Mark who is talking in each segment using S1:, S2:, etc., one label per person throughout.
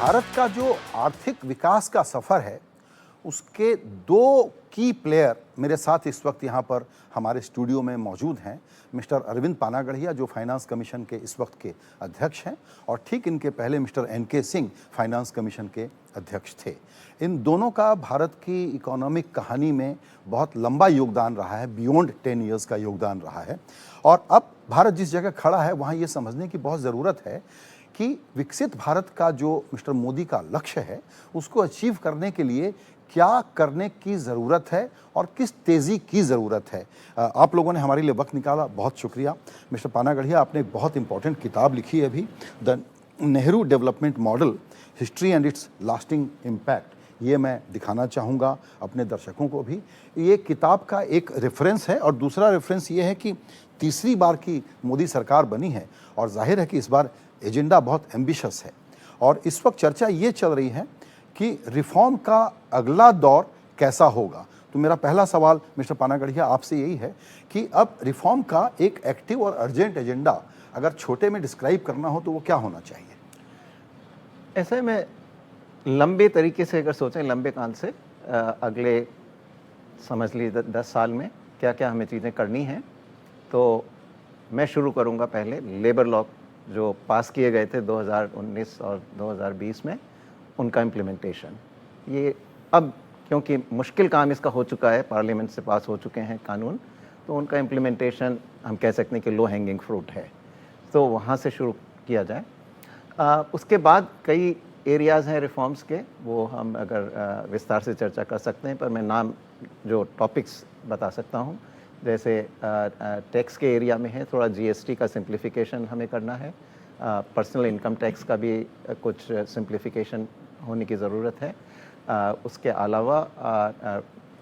S1: भारत का जो आर्थिक विकास का सफर है उसके दो की प्लेयर मेरे साथ इस वक्त यहाँ पर हमारे स्टूडियो में मौजूद हैं। मिस्टर अरविंद पानागढ़िया जो फाइनेंस कमीशन के इस वक्त के अध्यक्ष हैं और ठीक इनके पहले mister N K Singh finance commission के अध्यक्ष थे। इन दोनों का भारत की इकोनॉमिक कहानी में बहुत लंबा योगदान रहा है, बियॉन्ड 10 इयर्स का योगदान रहा है। और अब भारत जिस जगह खड़ा है वहाँ ये समझने की बहुत ज़रूरत है कि विकसित भारत का जो मिस्टर मोदी का लक्ष्य है उसको अचीव करने के लिए क्या करने की ज़रूरत है और किस तेज़ी की ज़रूरत है। आप लोगों ने हमारे लिए वक्त निकाला, बहुत शुक्रिया। मिस्टर पानागढ़िया, आपने एक बहुत इंपॉर्टेंट किताब लिखी है अभी, the Nehru development model, history and it's lasting impact. ये मैं दिखाना चाहूँगा अपने दर्शकों को भी। ये किताब का एक रेफरेंस है और दूसरा रेफरेंस ये है कि तीसरी बार की मोदी सरकार बनी है और जाहिर है कि इस बार एजेंडा बहुत एम्बिशियस है। और इस वक्त चर्चा ये चल रही है कि रिफॉर्म का अगला दौर कैसा होगा। तो मेरा पहला सवाल मिस्टर पानागढ़िया आपसे यही है कि अब रिफॉर्म का एक एक्टिव और अर्जेंट एजेंडा अगर छोटे में डिस्क्राइब करना हो तो वो क्या होना चाहिए?
S2: ऐसे में लंबे तरीके से अगर सोचें, लंबे काल से अगले समझ लीजिए 10 साल में क्या क्या हमें चीज़ें करनी हैं, तो मैं शुरू करूंगा पहले लेबर लॉ जो पास किए गए थे 2019 और 2020 में, उनका इम्प्लीमेंटेशन। ये अब क्योंकि मुश्किल काम इसका हो चुका है, पार्लियामेंट से पास हो चुके हैं कानून, तो उनका इम्प्लीमेंटेशन हम कह सकते हैं कि लो हैंगिंग फ्रूट है, तो वहाँ से शुरू किया जाए। उसके बाद कई एरियाज़ हैं रिफॉर्म्स के, वो हम अगर विस्तार से चर्चा कर सकते हैं, पर मैं नाम जो टॉपिक्स बता सकता हूँ। जैसे टैक्स के एरिया में है, थोड़ा जीएसटी का सिंप्लीफिकेशन हमें करना है, पर्सनल इनकम टैक्स का भी कुछ सिंप्लीफिकेशन होने की ज़रूरत है। उसके अलावा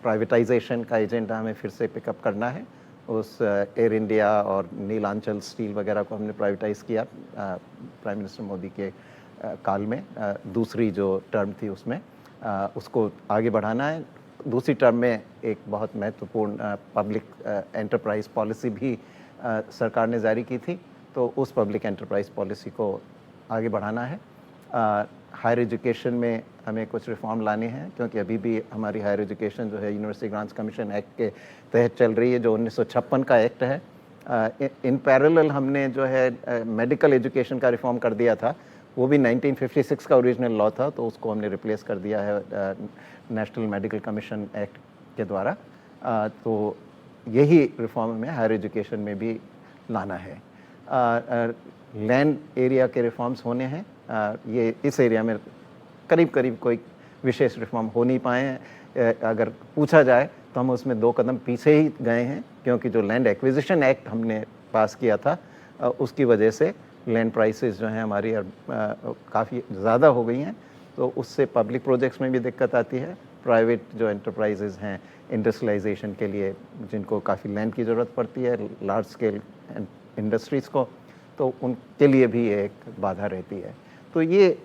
S2: प्राइवेटाइजेशन का एजेंडा हमें फिर से पिकअप करना है। उस एयर इंडिया और नीलांचल स्टील वगैरह को हमने प्राइवेटाइज़ किया प्राइम मिनिस्टर मोदी के काल में, दूसरी जो टर्म थी उसमें, उसको आगे बढ़ाना है। दूसरी टर्म में एक बहुत महत्वपूर्ण पब्लिक एंटरप्राइज पॉलिसी भी सरकार ने जारी की थी, तो उस पब्लिक एंटरप्राइज पॉलिसी को आगे बढ़ाना है। हायर एजुकेशन में हमें कुछ रिफॉर्म लाने हैं, क्योंकि अभी भी हमारी हायर एजुकेशन जो है यूनिवर्सिटी ग्रांट्स कमीशन एक्ट के तहत चल रही है, जो 1956 का एक्ट है। इन पैरेलल हमने जो है मेडिकल एजुकेशन का रिफॉर्म कर दिया था, वो भी 1956 का ओरिजिनल लॉ था, तो उसको हमने रिप्लेस कर दिया है नेशनल मेडिकल कमीशन एक्ट के द्वारा। तो यही रिफॉर्म में हायर एजुकेशन में भी लाना है। लैंड एरिया के रिफॉर्म्स होने हैं। ये इस एरिया में करीब करीब कोई विशेष रिफॉर्म हो नहीं पाए हैं। अगर पूछा जाए तो हम उसमें 2 कदम पीछे ही गए हैं, क्योंकि जो लैंड एक्विजिशन एक्ट हमने पास किया था उसकी वजह से लैंड प्राइसेस जो हैं हमारी काफ़ी ज़्यादा हो गई हैं, तो उससे पब्लिक प्रोजेक्ट्स में भी दिक्कत आती है। प्राइवेट जो एंटरप्राइजेज़ हैं इंडस्ट्रियलाइजेशन के लिए, जिनको काफ़ी लैंड की ज़रूरत पड़ती है लार्ज स्केल इंडस्ट्रीज़ को, तो उनके लिए भी एक बाधा रहती है। तो ये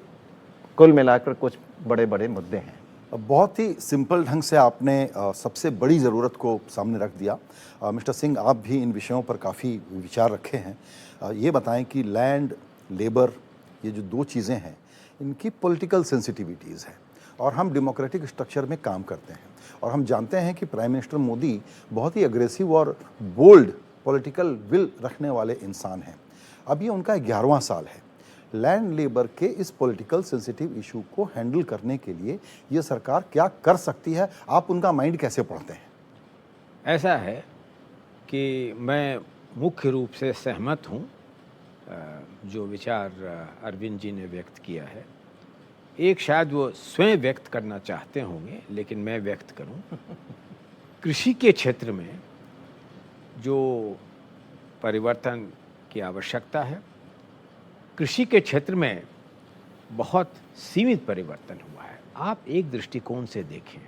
S2: कुल मिलाकर कुछ बड़े बड़े मुद्दे हैं।
S1: बहुत ही सिंपल ढंग से आपने सबसे बड़ी ज़रूरत को सामने रख दिया। मिस्टर सिंह, आप भी इन विषयों पर काफ़ी विचार रखे हैं। ये बताएं कि लैंड, लेबर, ये जो 2 चीज़ें हैं, इनकी पॉलिटिकल सेंसिटिविटीज़ हैं और हम डेमोक्रेटिक स्ट्रक्चर में काम करते हैं और हम जानते हैं कि प्राइम मिनिस्टर मोदी बहुत ही अग्रेसिव और बोल्ड पॉलिटिकल विल रखने वाले इंसान हैं। अब ये उनका 11वां साल है। लैंड लेबर के इस पॉलिटिकल सेंसिटिव इशू को हैंडल करने के लिए ये सरकार क्या कर सकती है? आप उनका माइंड कैसे पढ़ते हैं?
S3: ऐसा है कि मैं मुख्य रूप से सहमत हूँ जो विचार अरविंद जी ने व्यक्त किया है। एक शायद वो स्वयं व्यक्त करना चाहते होंगे, लेकिन मैं व्यक्त करूँ। कृषि के क्षेत्र में जो परिवर्तन की आवश्यकता है, कृषि के क्षेत्र में बहुत सीमित परिवर्तन हुआ है। आप एक दृष्टिकोण से देखें,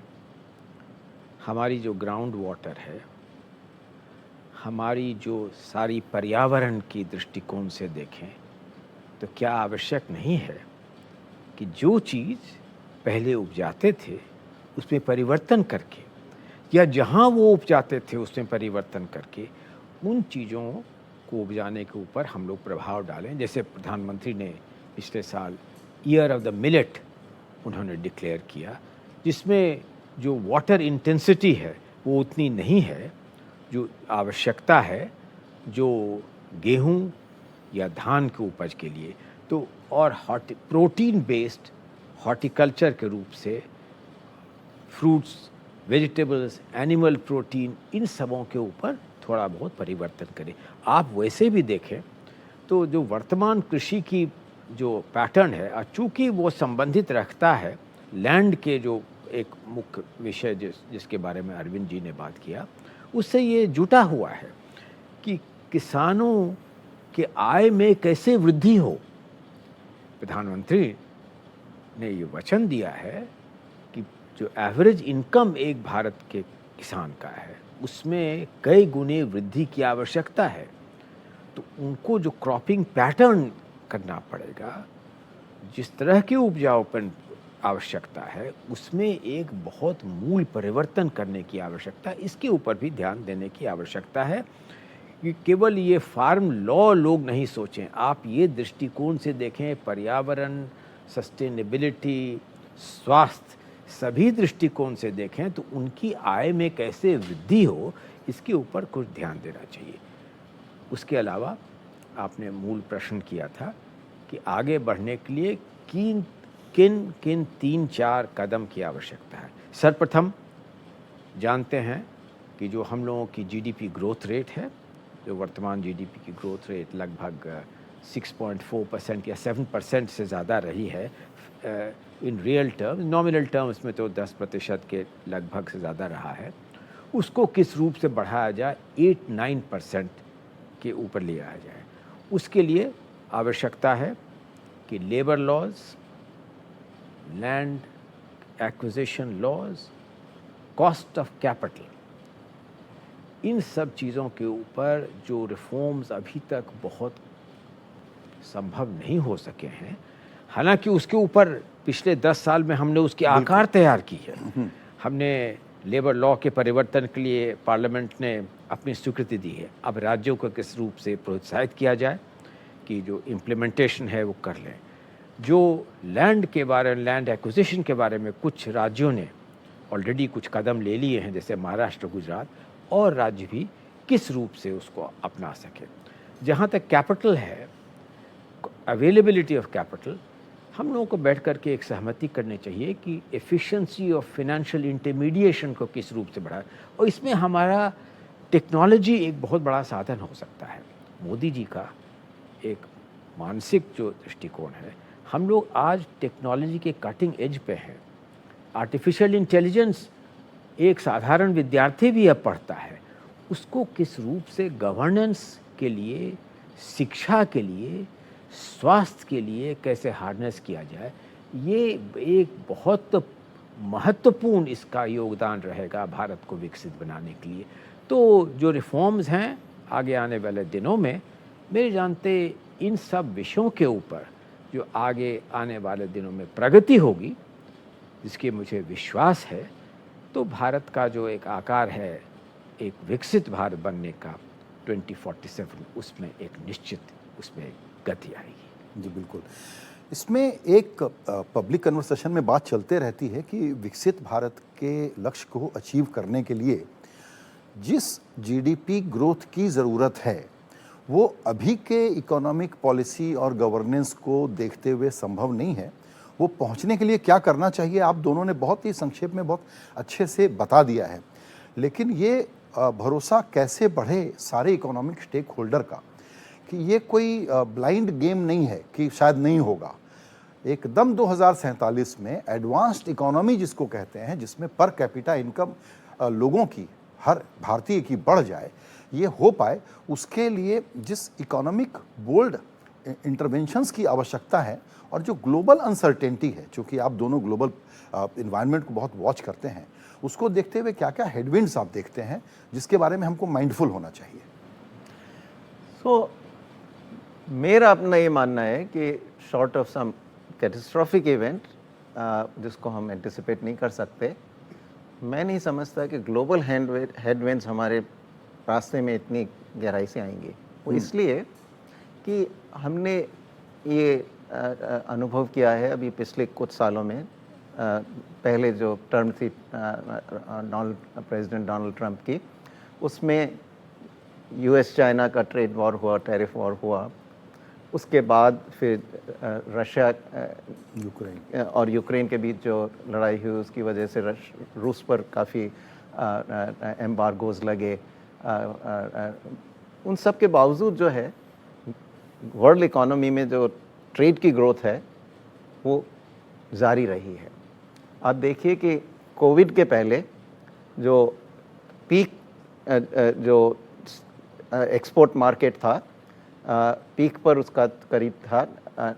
S3: हमारी जो ग्राउंड वाटर है, हमारी जो सारी पर्यावरण की दृष्टिकोण से देखें, तो क्या आवश्यक नहीं है कि जो चीज़ पहले उपजाते थे उसमें परिवर्तन करके, या जहाँ वो उपजाते थे उसमें परिवर्तन करके, उन चीज़ों को उपजाने के ऊपर हम लोग प्रभाव डालें। जैसे प्रधानमंत्री ने पिछले साल ईयर ऑफ द मिलेट उन्होंने डिक्लेयर किया, जिसमें जो वाटर इंटेंसिटी है वो उतनी नहीं है जो आवश्यकता है जो गेहूं या धान के उपज के लिए। तो और प्रोटीन बेस्ड हॉर्टिकल्चर के रूप से फ्रूट्स, वेजिटेबल्स, एनिमल प्रोटीन, इन सबों के ऊपर थोड़ा बहुत परिवर्तन करें। आप वैसे भी देखें तो जो वर्तमान कृषि की जो पैटर्न है, चूँकि वो संबंधित रखता है लैंड के जो एक मुख्य विषय जिसके बारे में अरविंद जी ने बात किया, उससे ये जुटा हुआ है कि किसानों के आय में कैसे वृद्धि हो। प्रधानमंत्री ने ये वचन दिया है कि जो एवरेज इनकम एक भारत के किसान का है उसमें कई गुने वृद्धि की आवश्यकता है। तो उनको जो क्रॉपिंग पैटर्न करना पड़ेगा, जिस तरह की उपजाऊपन आवश्यकता है उसमें एक बहुत मूल परिवर्तन करने की आवश्यकता है। इसके ऊपर भी ध्यान देने की आवश्यकता है कि केवल ये फार्म लॉ लोग नहीं सोचें, आप ये दृष्टिकोण से देखें, पर्यावरण, सस्टेनेबिलिटी, स्वास्थ्य, सभी दृष्टिकोण से देखें तो उनकी आय में कैसे वृद्धि हो, इसके ऊपर कुछ ध्यान देना चाहिए। उसके अलावा आपने मूल प्रश्न किया था कि आगे बढ़ने के लिए किन 3-4 कदम की आवश्यकता है। सर्वप्रथम जानते हैं कि जो हम लोगों की जीडीपी ग्रोथ रेट है, जो वर्तमान जीडीपी की ग्रोथ रेट लगभग 6.4% या 7% से ज़्यादा रही है in real term, nominal terms में तो 10% के लगभग से ज़्यादा रहा है, उसको किस रूप से बढ़ाया जाए, 8-9% के ऊपर ले आया जाए। उसके लिए आवश्यकता है कि labour laws, land acquisition laws, cost of capital, इन सब चीज़ों के ऊपर जो रिफॉर्म्स अभी तक बहुत संभव नहीं हो सके हैं, हालांकि उसके ऊपर पिछले 10 साल में हमने उसकी आकार तैयार की है। हमने लेबर लॉ के परिवर्तन के लिए पार्लियामेंट ने अपनी स्वीकृति दी है। अब राज्यों को किस रूप से प्रोत्साहित किया जाए कि जो इम्प्लीमेंटेशन है वो कर लें। जो लैंड के बारे में, लैंड एक्विजिशन के बारे में कुछ राज्यों ने ऑलरेडी कुछ कदम ले लिए हैं, जैसे महाराष्ट्र, गुजरात, और राज्य भी किस रूप से उसको अपना सके। जहाँ तक कैपिटल है, अवेलेबिलिटी ऑफ कैपिटल, हम लोगों को बैठ कर के एक सहमति करनी चाहिए कि एफिशिएंसी ऑफ फाइनेंशियल इंटरमीडिएशन को किस रूप से बढ़ाए, और इसमें हमारा टेक्नोलॉजी एक बहुत बड़ा साधन हो सकता है। मोदी जी का एक मानसिक जो दृष्टिकोण है, हम लोग आज टेक्नोलॉजी के कटिंग एज पे हैं। आर्टिफिशियल इंटेलिजेंस एक साधारण विद्यार्थी भी अब पढ़ता है, उसको किस रूप से गवर्नेंस के लिए, शिक्षा के लिए, स्वास्थ्य के लिए कैसे हार्नेस किया जाए, ये एक बहुत महत्वपूर्ण इसका योगदान रहेगा भारत को विकसित बनाने के लिए। तो जो रिफॉर्म्स हैं आगे आने वाले दिनों में, मेरे जानते इन सब विषयों के ऊपर जो आगे आने वाले दिनों में प्रगति होगी, जिसके मुझे विश्वास है, तो भारत का जो एक आकार है एक विकसित भारत बनने का 2047, उसमें एक निश्चित उसमें गति आएगी।
S1: जी बिल्कुल। इसमें एक पब्लिक कन्वर्सेशन में बात चलते रहती है कि विकसित भारत के लक्ष्य को अचीव करने के लिए जिस जीडीपी ग्रोथ की ज़रूरत है वो अभी के इकोनॉमिक पॉलिसी और गवर्नेंस को देखते हुए संभव नहीं है। वो पहुंचने के लिए क्या करना चाहिए, आप दोनों ने बहुत ही संक्षेप में बहुत अच्छे से बता दिया है। लेकिन ये भरोसा कैसे बढ़े सारे इकोनॉमिक स्टेक होल्डर का कि ये कोई ब्लाइंड गेम नहीं है कि शायद नहीं होगा। एकदम 2047 में एडवांस्ड इकोनॉमी जिसको कहते हैं, जिसमें पर कैपिटा इनकम लोगों की, हर भारतीय की बढ़ जाए, ये हो पाए, उसके लिए जिस इकोनॉमिक बोल्ड इंटरवेंशंस की आवश्यकता है और जो ग्लोबल अनसर्टेनिटी है, चूँकि आप दोनों ग्लोबल इन्वायरमेंट को बहुत वॉच करते हैं, उसको देखते हुए क्या क्या हेडविंड्स आप देखते हैं जिसके बारे में हमको माइंडफुल होना चाहिए?
S2: मेरा अपना ये मानना है कि short of some catastrophic event जिसको हम एंटिसिपेट नहीं कर सकते, मैं नहीं समझता कि ग्लोबल हेडविंड्स हमारे रास्ते में इतनी गहराई से आएंगे। वो इसलिए कि हमने ये अनुभव किया है अभी पिछले कुछ सालों में, पहले जो टर्म थी प्रेसिडेंट डोनाल्ड ट्रंप की, उसमें यूएस चाइना का ट्रेड वॉर हुआ, टैरिफ वॉर हुआ, उसके बाद फिर रशिया और यूक्रेन के बीच जो लड़ाई हुई उसकी वजह से रूस पर काफ़ी एम्बार्गोज लगे। उन सब के बावजूद जो है वर्ल्ड इकोनॉमी में जो ट्रेड की ग्रोथ है वो जारी रही है। आप देखिए कि कोविड के पहले जो पीक जो एक्सपोर्ट मार्केट था, पीक पर उसका करीब था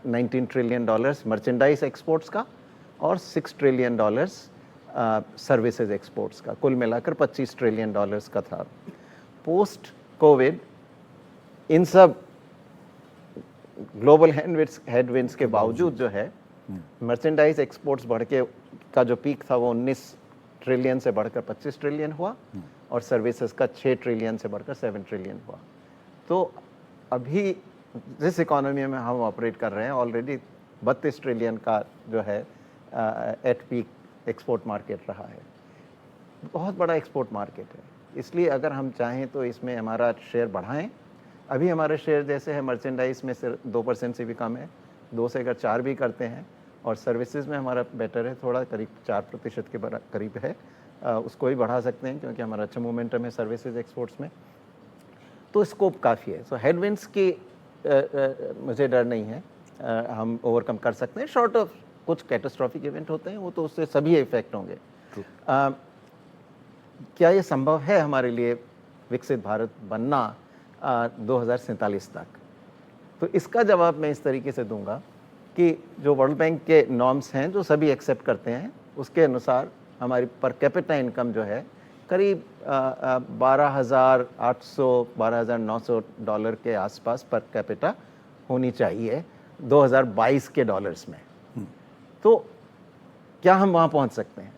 S2: $19 ट्रिलियन मर्चेंडाइज एक्सपोर्ट्स का और $6 ट्रिलियन सर्विसेज एक्सपोर्ट्स का, कुल मिलाकर $25 ट्रिलियन का था। पोस्ट कोविड इन सब ग्लोबल हेडविंड्स के बावजूद जो है मर्चेंडाइज एक्सपोर्ट्स बढ़ के का जो पीक था वो 19 ट्रिलियन से बढ़कर 25 ट्रिलियन हुआ और सर्विसेज का 6 ट्रिलियन से बढ़कर 7 ट्रिलियन हुआ। तो अभी जिस इकोनॉमी में हम ऑपरेट कर रहे हैं ऑलरेडी 32 ट्रिलियन का जो है एट पीक एक्सपोर्ट मार्केट रहा है, बहुत बड़ा एक्सपोर्ट मार्केट है। इसलिए अगर हम चाहें तो इसमें हमारा शेयर बढ़ाएं। अभी हमारे शेयर जैसे है मर्चेंडाइज में सिर्फ 2% से भी कम है, 2 से अगर 4 भी करते हैं, और सर्विसेज में हमारा बेटर है, थोड़ा करीब 4% के करीब है, उसको भी बढ़ा सकते हैं क्योंकि हमारा अच्छा मोमेंटम है सर्विसेज एक्सपोर्ट्स में, तो स्कोप काफ़ी है। सो हेडविंड्स की मुझे डर नहीं है, हम ओवरकम कर सकते हैं। शॉर्ट ऑफ कुछ कैटास्ट्रॉफिक इवेंट होते हैं वो तो उससे सभी इफेक्ट होंगे। क्या ये संभव है हमारे लिए विकसित भारत बनना 2047 तक? तो इसका जवाब मैं इस तरीके से दूंगा कि जो वर्ल्ड बैंक के नॉर्म्स हैं जो सभी एक्सेप्ट करते हैं उसके अनुसार हमारी पर कैपिटा इनकम जो है करीब $12,800-12,900 के आसपास पर कैपिटा होनी चाहिए 2022 के डॉलर्स में। तो क्या हम वहाँ पहुँच सकते हैं?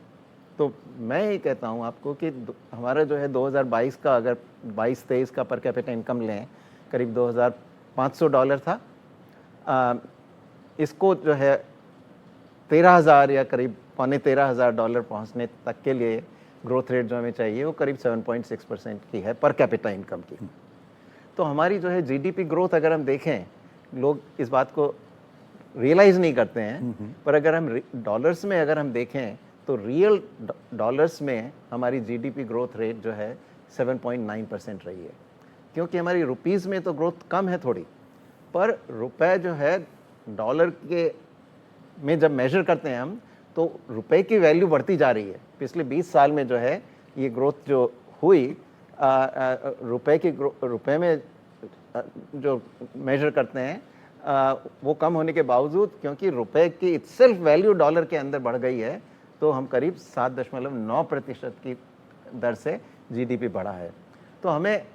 S2: तो मैं ये कहता हूँ आपको कि हमारा जो है 2022 का अगर 22-23 का पर कैपिटा इनकम लें करीब $2,500 था, इसको जो है 13,000 या करीब $13,500 पहुँचने तक के लिए ग्रोथ रेट जो हमें चाहिए वो करीब 7.6% की है पर कैपिटा इनकम की। तो हमारी जो है जीडीपी ग्रोथ अगर हम देखें, लोग इस बात को रियलाइज़ नहीं करते हैं, पर अगर हम डॉलर्स में अगर हम देखें तो रियल डॉलर्स में हमारी जीडीपी ग्रोथ रेट जो है 7.9% रही है। क्योंकि हमारी रुपीज़ में तो ग्रोथ कम है थोड़ी, पर रुपए जो है डॉलर के में जब मेजर करते हैं हम तो रुपए की वैल्यू बढ़ती जा रही है। पिछले 20 साल में जो है ये ग्रोथ जो हुई रुपए में जो मेजर करते हैं वो कम होने के बावजूद, क्योंकि रुपए की इटसेल्फ वैल्यू डॉलर के अंदर बढ़ गई है, तो हम करीब 7.9% की दर से जीडीपी बढ़ा है। तो हमें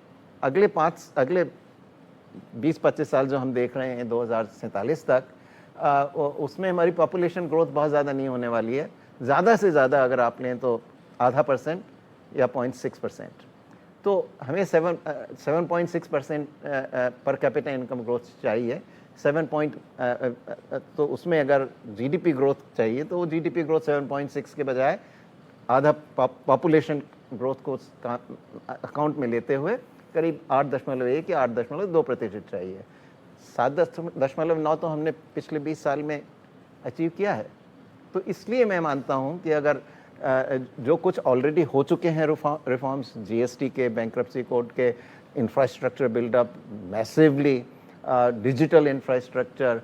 S2: अगले 20-25 साल जो हम देख रहे हैं 2047 तक, उसमें हमारी पॉपुलेशन ग्रोथ बहुत ज़्यादा नहीं होने वाली है। ज़्यादा से ज़्यादा अगर आप लें तो 0.5% या 0.6%। तो हमें 7.6% पर कैपिटा इनकम ग्रोथ चाहिए। तो उसमें अगर जीडीपी ग्रोथ चाहिए तो वो जीडीपी ग्रोथ 7.6 के बजाय आधा पॉपुलेशन ग्रोथ को अकाउंट में लेते हुए करीब 8.1 या 8.2% चाहिए। 7.9 तो हमने पिछले 20 साल में अचीव किया है। तो इसलिए मैं मानता हूँ कि अगर जो कुछ ऑलरेडी हो चुके हैं रिफॉर्म्स, जीएसटी के, बैंक्रप्सी कोड के, infrastructure buildup massively, digital infrastructure,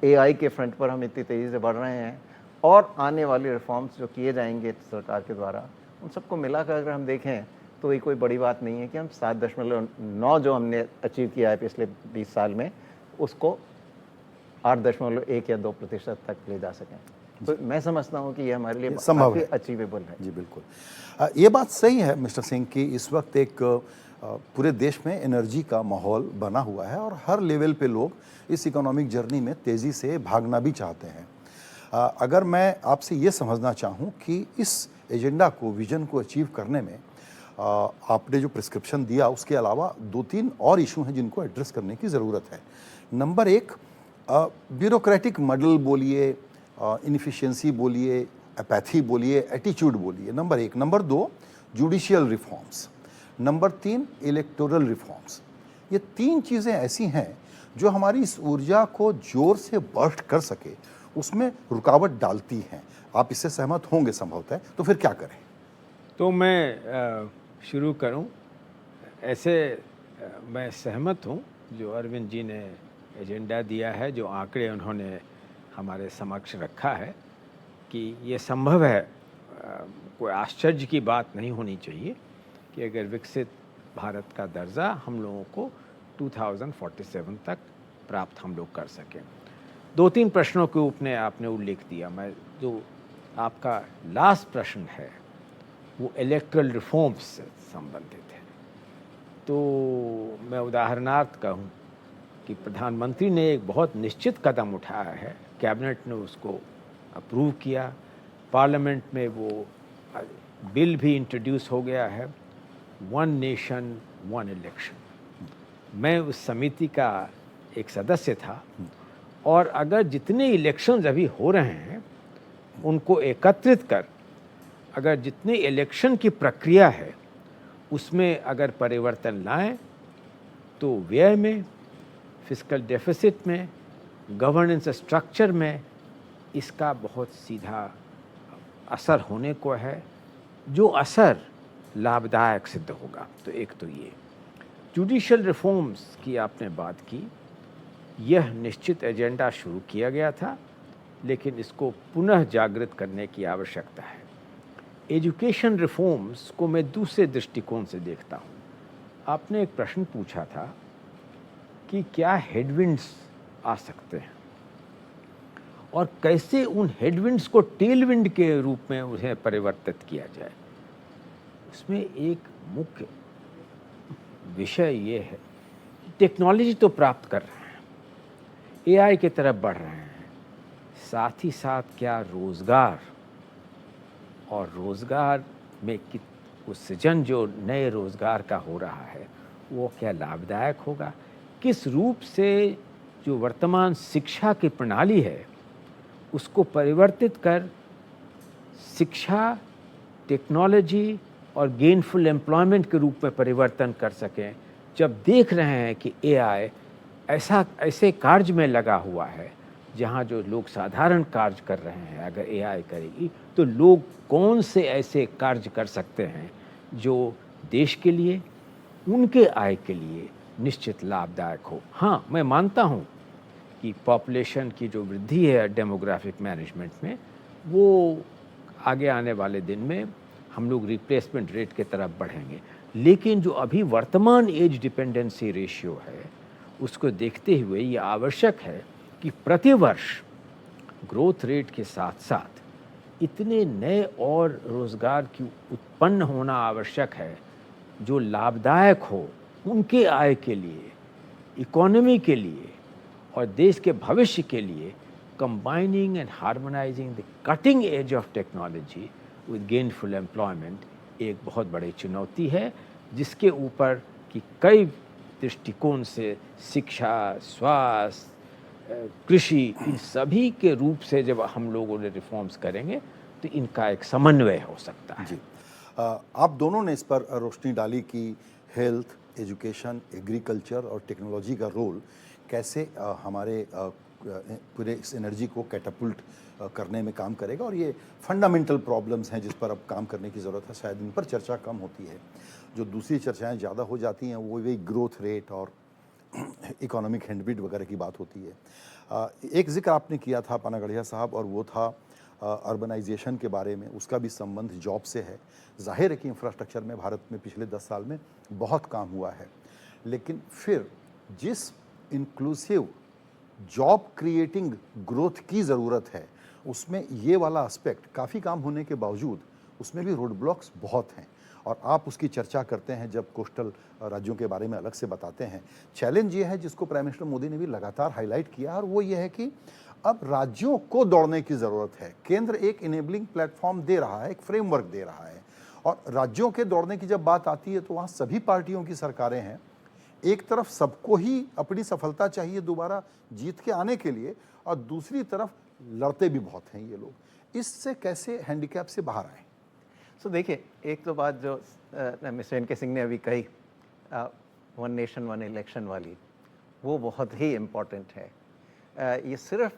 S2: AI के फ्रंट पर हम इतनी तेज़ी से बढ़ रहे हैं, और आने वाले रिफॉर्म्स जो किए जाएंगे सरकार के द्वारा, उन सबको मिलाकर अगर हम देखें तो ये कोई बड़ी बात नहीं है कि हम 7.9 जो हमने अचीव किया है पिछले 20 साल में उसको 8.1 या 2% तक ले जा सकें। तो मैं समझता हूँ कि ये हमारे लिए
S1: संभव है,
S2: अचीवेबल है।
S1: जी बिल्कुल। ये बात सही है मिस्टर सिंह कि इस वक्त एक पूरे देश में एनर्जी का माहौल बना हुआ है और हर लेवल पे लोग इस इकोनॉमिक जर्नी में तेज़ी से भागना भी चाहते हैं। अगर मैं आपसे ये समझना चाहूँ कि इस एजेंडा को, विजन को अचीव करने में आपने जो प्रिस्क्रिप्शन दिया उसके अलावा 2-3 और इशू हैं जिनको एड्रेस करने की ज़रूरत है। नंबर 1, ब्यूरोक्रेटिक मॉडल बोलिए, इनफिशिएंसी बोलिए, अपैथी बोलिए, एटीट्यूड बोलिए, number 1। Number 2 judicial reforms, number 3 electoral reforms. ये 3 चीज़ें ऐसी हैं जो हमारी इस ऊर्जा को जोर से बर्स्ट कर सके, उसमें रुकावट डालती हैं। आप इससे सहमत होंगे संभवतः, तो फिर क्या करें?
S3: तो मैं शुरू करूं। ऐसे मैं सहमत हूं जो अरविंद जी ने एजेंडा दिया है, जो आंकड़े उन्होंने हमारे समक्ष रखा है कि ये संभव है। कोई आश्चर्य की बात नहीं होनी चाहिए कि अगर विकसित भारत का दर्जा हम लोगों को 2047 तक प्राप्त हम लोग कर सकें। 2-3 प्रश्नों के ऊपर आपने उल्लेख दिया। मैं जो आपका लास्ट प्रश्न है वो इलेक्ट्रल रिफॉर्म्स से संबंधित है। तो मैं उदाहरणार्थ कहूँ कि प्रधानमंत्री ने एक बहुत निश्चित कदम उठाया है, कैबिनेट ने उसको अप्रूव किया, पार्लियामेंट में वो बिल भी इंट्रोड्यूस हो गया है, वन नेशन वन इलेक्शन। मैं उस समिति का एक सदस्य था, और अगर जितने इलेक्शंस अभी हो रहे हैं उनको एकत्रित कर, अगर जितने इलेक्शन की प्रक्रिया है उसमें अगर परिवर्तन लाएं तो व्यय में, फिस्कल डेफिसिट में, गवर्नेंस स्ट्रक्चर में इसका बहुत सीधा असर होने को है, जो असर लाभदायक सिद्ध होगा। तो एक तो ये जुडिशियल रिफॉर्म्स की आपने बात की, यह निश्चित एजेंडा शुरू किया गया था, लेकिन इसको पुनः जागृत करने की आवश्यकता है। एजुकेशन रिफॉर्म्स को मैं दूसरे दृष्टिकोण से देखता हूँ। आपने एक प्रश्न पूछा था कि क्या हेडविंड्स आ सकते हैं और कैसे उन हेडविंड्स को टेलविंड के रूप में उन्हें परिवर्तित किया जाए। उसमें एक मुख्य विषय ये है कि टेक्नोलॉजी तो प्राप्त कर रहे हैं, एआई की तरफ बढ़ रहे हैं, साथ ही साथ क्या रोज़गार और रोज़गार में उस सृजन जो नए रोज़गार का हो रहा है वो क्या लाभदायक होगा, किस रूप से जो वर्तमान शिक्षा की प्रणाली है उसको परिवर्तित कर शिक्षा, टेक्नोलॉजी और गेनफुल एम्प्लॉयमेंट के रूप में परिवर्तन कर सकें। जब देख रहे हैं कि एआई ऐसे कार्य में लगा हुआ है जहाँ जो लोग साधारण कार्य कर रहे हैं, अगर एआई करेगी तो लोग कौन से ऐसे कार्य कर सकते हैं जो देश के लिए, उनके आय के लिए निश्चित लाभदायक हो। हाँ, मैं मानता हूँ कि पॉपुलेशन की जो वृद्धि है डेमोग्राफिक मैनेजमेंट में, वो आगे आने वाले दिन में हम लोग रिप्लेसमेंट रेट के तरफ बढ़ेंगे, लेकिन जो अभी वर्तमान एज डिपेंडेंसी रेशियो है उसको देखते हुए ये आवश्यक है कि प्रतिवर्ष ग्रोथ रेट के साथ साथ इतने नए और रोज़गार की उत्पन्न होना आवश्यक है जो लाभदायक हो उनके आय के लिए, इकोनॉमी के लिए और देश के भविष्य के लिए। Combining and harmonising the cutting edge of technology with gainful employment एक बहुत बड़ी चुनौती है, जिसके ऊपर कि कई दृष्टिकोण से शिक्षा, स्वास्थ्य, कृषि, इन सभी के रूप से जब हम लोगों ने रिफॉर्म्स करेंगे तो इनका एक समन्वय हो सकता है।
S1: जी, आप दोनों ने इस पर रोशनी डाली कि हेल्थ, एजुकेशन, एग्रीकल्चर और टेक्नोलॉजी का रोल कैसे हमारे पूरे इस एनर्जी को कैटापुल्ट करने में काम करेगा, और ये फंडामेंटल प्रॉब्लम्स हैं जिस पर अब काम करने की ज़रूरत है। शायद इन पर चर्चा कम होती है, जो दूसरी चर्चाएं ज़्यादा हो जाती हैं वो वही ग्रोथ रेट और इकोनॉमिक हैंडबिट वगैरह की बात होती है। एक जिक्र आपने किया था पानागढ़िया साहब, और वो था अर्बनाइजेशन के बारे में। उसका भी संबंध जॉब से है। जाहिर है कि इंफ्रास्ट्रक्चर में भारत में पिछले 10 साल में बहुत काम हुआ है, लेकिन फिर जिस इंक्लूसिव जॉब क्रिएटिंग ग्रोथ की ज़रूरत है उसमें ये वाला एस्पेक्ट काफ़ी काम होने के बावजूद उसमें भी रोड ब्लॉक्स बहुत हैं, और आप उसकी चर्चा करते हैं जब कोस्टल राज्यों के बारे में अलग से बताते हैं। चैलेंज ये है जिसको प्राइम मिनिस्टर मोदी ने भी लगातार हाईलाइट किया, और वो ये है कि अब राज्यों को दौड़ने की ज़रूरत है। केंद्र एक इनेबलिंग प्लेटफॉर्म दे रहा है, एक फ्रेमवर्क दे रहा है, और राज्यों के दौड़ने की जब बात आती है तो वहाँ सभी पार्टियों की सरकारें हैं, एक तरफ सबको ही अपनी सफलता चाहिए दोबारा जीत के आने के लिए, और दूसरी तरफ लड़ते भी बहुत हैं ये लोग। इससे कैसे हैंडीकैप से बाहर आए?
S2: देखिए, एक तो बात जो मिस्टर एन के सिंह ने अभी कही, वन नेशन वन इलेक्शन वाली, वो बहुत ही इम्पोर्टेंट है। ये सिर्फ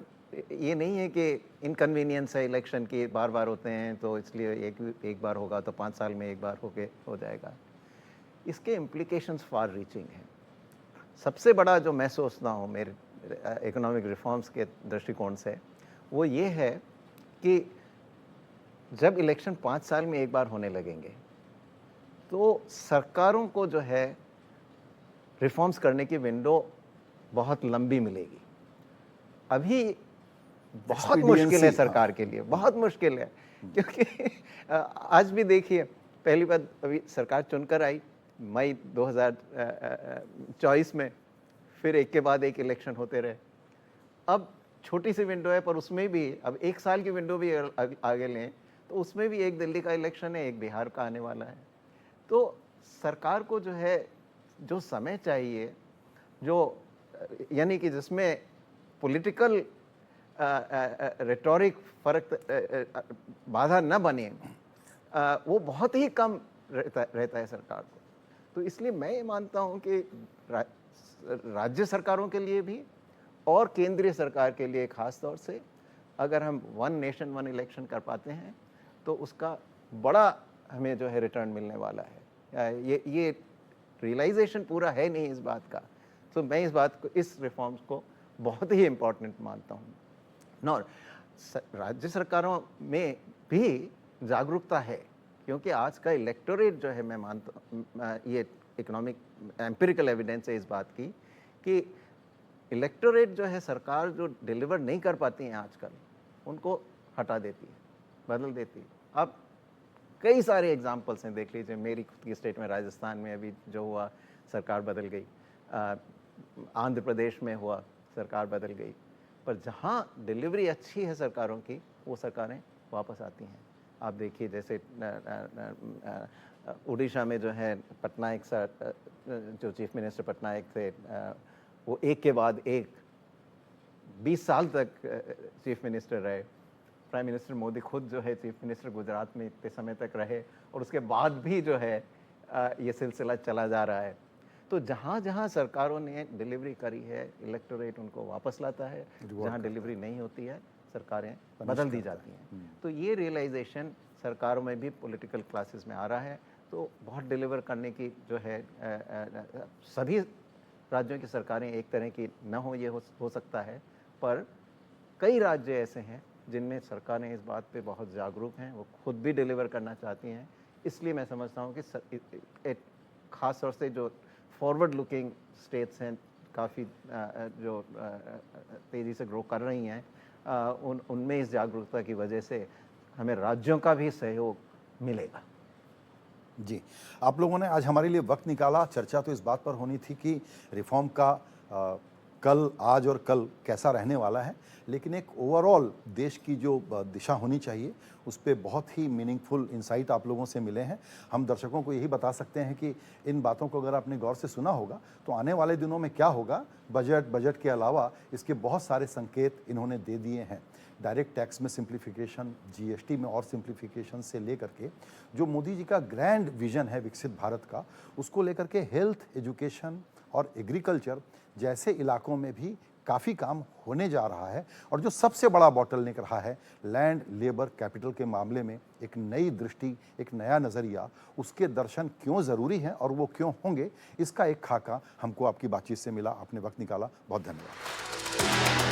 S2: ये नहीं है कि इनकन्वीनियंस है इलेक्शन की, बार बार होते हैं तो इसलिए एक बार होगा तो 5 साल में एक बार हो जाएगा। इसके इम्प्लीकेशंस फार रीचिंग हैं। सबसे बड़ा जो मैं सोचता हूँ मेरे इकोनॉमिक रिफॉर्म्स के दृष्टिकोण से, वो ये है कि जब इलेक्शन 5 साल में एक बार होने लगेंगे तो सरकारों को जो है रिफॉर्म्स करने की विंडो बहुत लंबी मिलेगी। अभी बहुत मुश्किल है सरकार के लिए, बहुत मुश्किल है, क्योंकि आज भी देखिए, पहली बार अभी सरकार चुनकर आई मई 2024 में, फिर एक के बाद एक इलेक्शन होते रहे। अब छोटी सी विंडो है, पर उसमें भी अब 1 साल की विंडो भी आगे लें तो उसमें भी एक दिल्ली का इलेक्शन है, एक बिहार का आने वाला है। तो सरकार को जो है, जो समय चाहिए, जो यानी कि जिसमें पॉलिटिकल रेटोरिक फर्क बाधा न बने, वो बहुत ही कम रहता है सरकार को। तो इसलिए मैं ये मानता हूँ कि राज्य सरकारों के लिए भी और केंद्रीय सरकार के लिए खास तौर से, अगर हम वन नेशन वन इलेक्शन कर पाते हैं तो उसका बड़ा हमें जो है रिटर्न मिलने वाला है। ये रियलाइजेशन पूरा है नहीं इस बात का, तो मैं इस बात को, इस रिफॉर्म्स को बहुत ही इम्पोर्टेंट मानता हूँ। और राज्य सरकारों में भी जागरूकता है, क्योंकि आज का इलेक्टोरेट जो है, मैं मानता हूँ, ये इकोनॉमिक एम्पिरिकल एविडेंस है इस बात की कि इलेक्टोरेट जो है, सरकार जो डिलीवर नहीं कर पाती हैं आजकल, उनको हटा देती है, बदल देती है। अब कई सारे एग्जाम्पल्स हैं, देख लीजिए, मेरी खुद की स्टेट में राजस्थान में अभी जो हुआ, सरकार बदल गई, आंध्र प्रदेश में हुआ, सरकार बदल गई। पर जहाँ डिलीवरी अच्छी है सरकारों की, वो सरकारें वापस आती हैं। आप देखिए, जैसे उड़ीसा में जो है पटनायक सर, जो चीफ मिनिस्टर पटनायक थे, वो एक के बाद एक 20 साल तक चीफ मिनिस्टर रहे। प्राइम मिनिस्टर मोदी खुद जो है चीफ मिनिस्टर गुजरात में इतने समय तक रहे, और उसके बाद भी जो है ये सिलसिला चला जा रहा है। तो जहाँ जहाँ सरकारों ने डिलीवरी करी है, इलेक्टोरेट उनको वापस लाता है, जहाँ डिलीवरी नहीं होती है, सरकारें बदल दी जाती हैं। तो ये रियलाइजेशन सरकारों में भी, पॉलिटिकल क्लासेस में आ रहा है। तो बहुत डिलीवर करने की जो है, सभी राज्यों की सरकारें एक तरह की न हो, ये हो सकता है, पर कई राज्य ऐसे हैं जिनमें सरकारें इस बात पे बहुत जागरूक हैं, वो खुद भी डिलीवर करना चाहती हैं। इसलिए मैं समझता हूँ कि ख़ास तौर से जो फॉरवर्ड लुकिंग स्टेट्स हैं, काफ़ी जो तेज़ी से ग्रो कर रही हैं, उनमें इस जागरूकता की वजह से हमें राज्यों का भी सहयोग मिलेगा।
S1: जी, आप लोगों ने आज हमारे लिए वक्त निकाला। चर्चा तो इस बात पर होनी थी कि रिफॉर्म का कल, आज और कल कैसा रहने वाला है, लेकिन एक ओवरऑल देश की जो दिशा होनी चाहिए, उस पे बहुत ही मीनिंगफुल इंसाइट आप लोगों से मिले हैं। हम दर्शकों को यही बता सकते हैं कि इन बातों को अगर आपने गौर से सुना होगा तो आने वाले दिनों में क्या होगा, बजट के अलावा इसके बहुत सारे संकेत इन्होंने दे दिए हैं। डायरेक्ट टैक्स में सिंप्लीफिकेशन, जीएसटी में और सिंप्लीफिकेशन से लेकर के जो मोदी जी का ग्रैंड विजन है विकसित भारत का, उसको लेकर के हेल्थ, एजुकेशन और एग्रीकल्चर जैसे इलाकों में भी काफ़ी काम होने जा रहा है। और जो सबसे बड़ा बॉटलनेक रहा है, लैंड, लेबर, कैपिटल के मामले में एक नई दृष्टि, एक नया नज़रिया, उसके दर्शन क्यों ज़रूरी हैं और वो क्यों होंगे, इसका एक खाका हमको आपकी बातचीत से मिला। आपने वक्त निकाला, बहुत धन्यवाद।